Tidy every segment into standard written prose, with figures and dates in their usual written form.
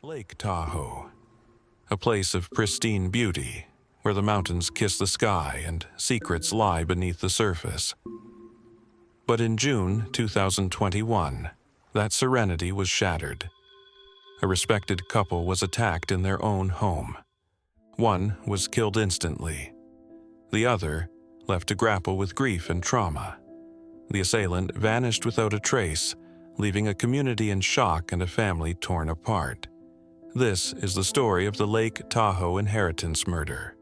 Lake Tahoe, a place of pristine beauty where the mountains kiss the sky and secrets lie beneath the surface. But in June 2021, that serenity was shattered. A respected couple was attacked in their own home. One was killed instantly. The other left to grapple with grief and trauma. The assailant vanished without a trace, leaving a community in shock and a family torn apart. This is the story of the Lake Tahoe Inheritance Murder,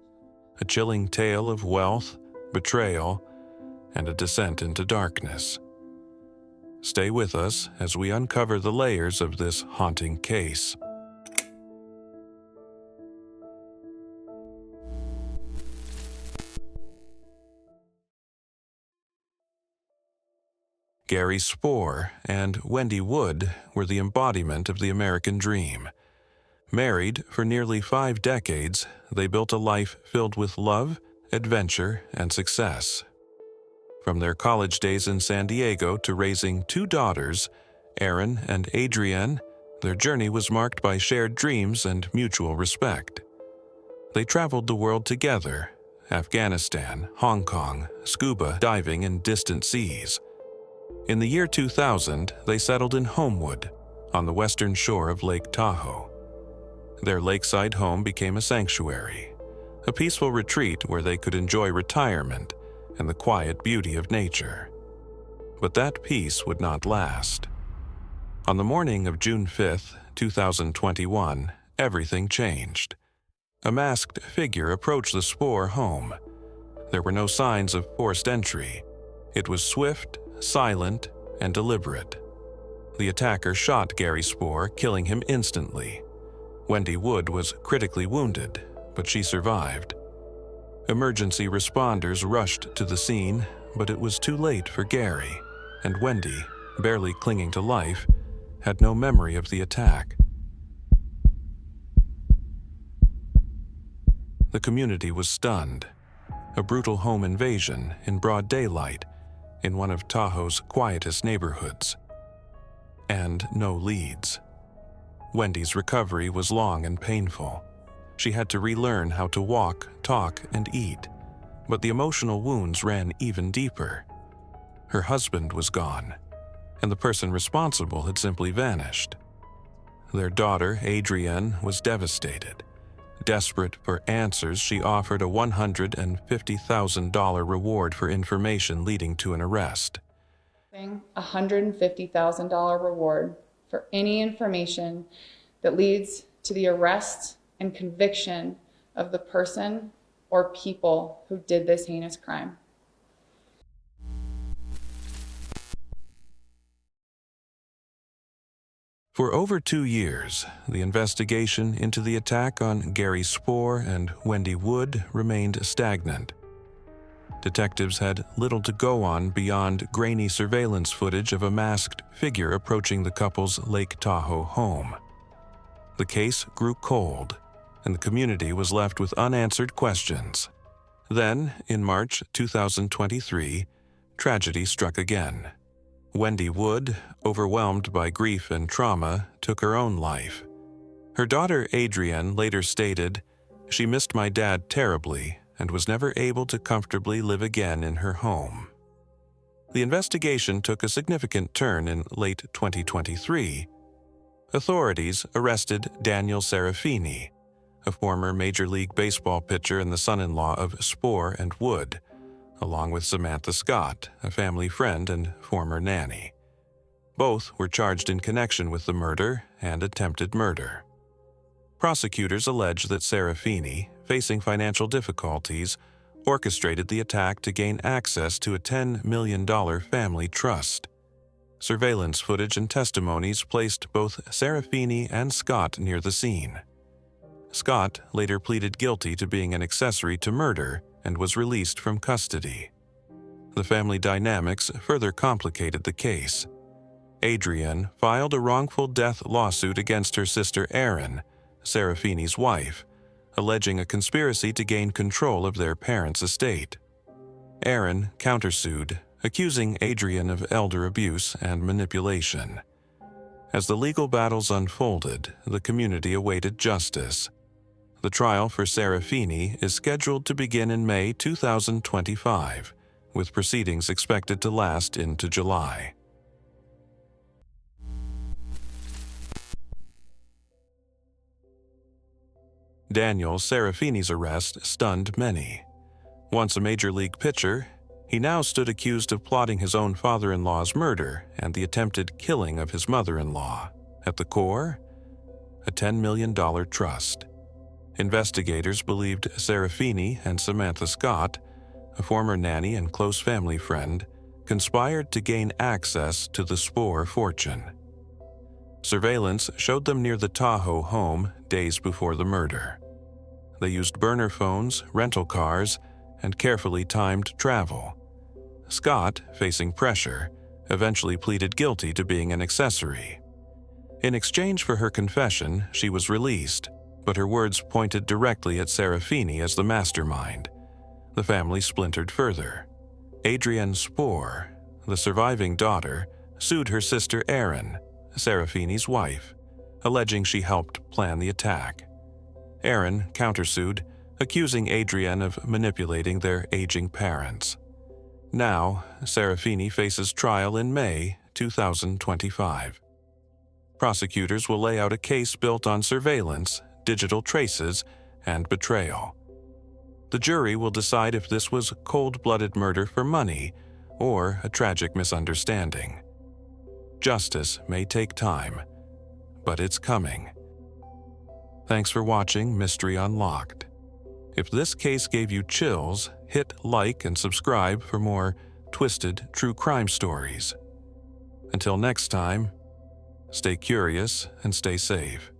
a chilling tale of wealth, betrayal, and a descent into darkness. Stay with us as we uncover the layers of this haunting case. Gary Spoor and Wendy Wood were the embodiment of the American dream. Married for nearly 5 decades, they built a life filled with love, adventure, and success. From their college days in San Diego to raising 2 daughters, Erin and Adrienne, their journey was marked by shared dreams and mutual respect. They traveled the world together: Afghanistan, Hong Kong, scuba diving in distant seas. In the year 2000, they settled in Homewood, on the western shore of Lake Tahoe. Their lakeside home became a sanctuary, a peaceful retreat where they could enjoy retirement and the quiet beauty of nature. But that peace would not last. On the morning of June 5, 2021, everything changed. A masked figure approached the Spoor home. There were no signs of forced entry. It was swift, silent, and deliberate. The attacker shot Gary Spoor, killing him instantly. Wendy Wood was critically wounded, but she survived. Emergency responders rushed to the scene, but it was too late for Gary, and Wendy, barely clinging to life, had no memory of the attack. The community was stunned. A brutal home invasion in broad daylight in one of Tahoe's quietest neighborhoods. And no leads. Wendy's recovery was long and painful. She had to relearn how to walk, talk, and eat, but the emotional wounds ran even deeper. Her husband was gone, and the person responsible had simply vanished. Their daughter, Adrienne, was devastated. Desperate for answers, she offered a $150,000 reward for information leading to an arrest. $150,000 reward for any information that leads to the arrest and conviction of the person or people who did this heinous crime. For over 2 years, the investigation into the attack on Gary Spoor and Wendy Wood remained stagnant. Detectives had little to go on beyond grainy surveillance footage of a masked figure approaching the couple's Lake Tahoe home. The case grew cold, and the community was left with unanswered questions. Then, in March 2023, tragedy struck again. Wendy Wood, overwhelmed by grief and trauma, took her own life. Her daughter Adrienne later stated, "She missed my dad terribly and was never able to comfortably live again in her home." The investigation took a significant turn in late 2023. Authorities arrested Daniel Serafini, a former Major League Baseball pitcher and the son-in-law of Spoor and Wood, along with Samantha Scott, a family friend and former nanny. Both were charged in connection with the murder and attempted murder. Prosecutors allege that Serafini, facing financial difficulties, orchestrated the attack to gain access to a $10 million family trust. Surveillance footage and testimonies placed both Serafini and Scott near the scene. Scott later pleaded guilty to being an accessory to murder and was released from custody. The family dynamics further complicated the case. Adrienne filed a wrongful death lawsuit against her sister Erin, Serafini's wife, alleging a conspiracy to gain control of their parents' estate. Erin countersued, accusing Adrienne of elder abuse and manipulation. As the legal battles unfolded, the community awaited justice. The trial for Serafini is scheduled to begin in May 2025, with proceedings expected to last into July. Daniel Serafini's arrest stunned many. Once a major league pitcher, he now stood accused of plotting his own father-in-law's murder and the attempted killing of his mother-in-law. At the core, a $10 million trust. Investigators believed Serafini and Samantha Scott, a former nanny and close family friend, conspired to gain access to the Spoor fortune. Surveillance showed them near the Tahoe home days before the murder. They used burner phones, rental cars, and carefully timed travel. Scott, facing pressure, eventually pleaded guilty to being an accessory. In exchange for her confession, she was released, but her words pointed directly at Serafini as the mastermind. The family splintered further. Adrienne Spoor, the surviving daughter, sued her sister Erin, Serafini's wife, alleging she helped plan the attack. Erin countersued, accusing Adrienne of manipulating their aging parents. Now, Serafini faces trial in May 2025. Prosecutors will lay out a case built on surveillance, digital traces, and betrayal. The jury will decide if this was cold-blooded murder for money or a tragic misunderstanding. Justice may take time, but it's coming. Thanks for watching Mystery Unlocked. If this case gave you chills, hit like and subscribe for more twisted true crime stories. Until next time, stay curious and stay safe.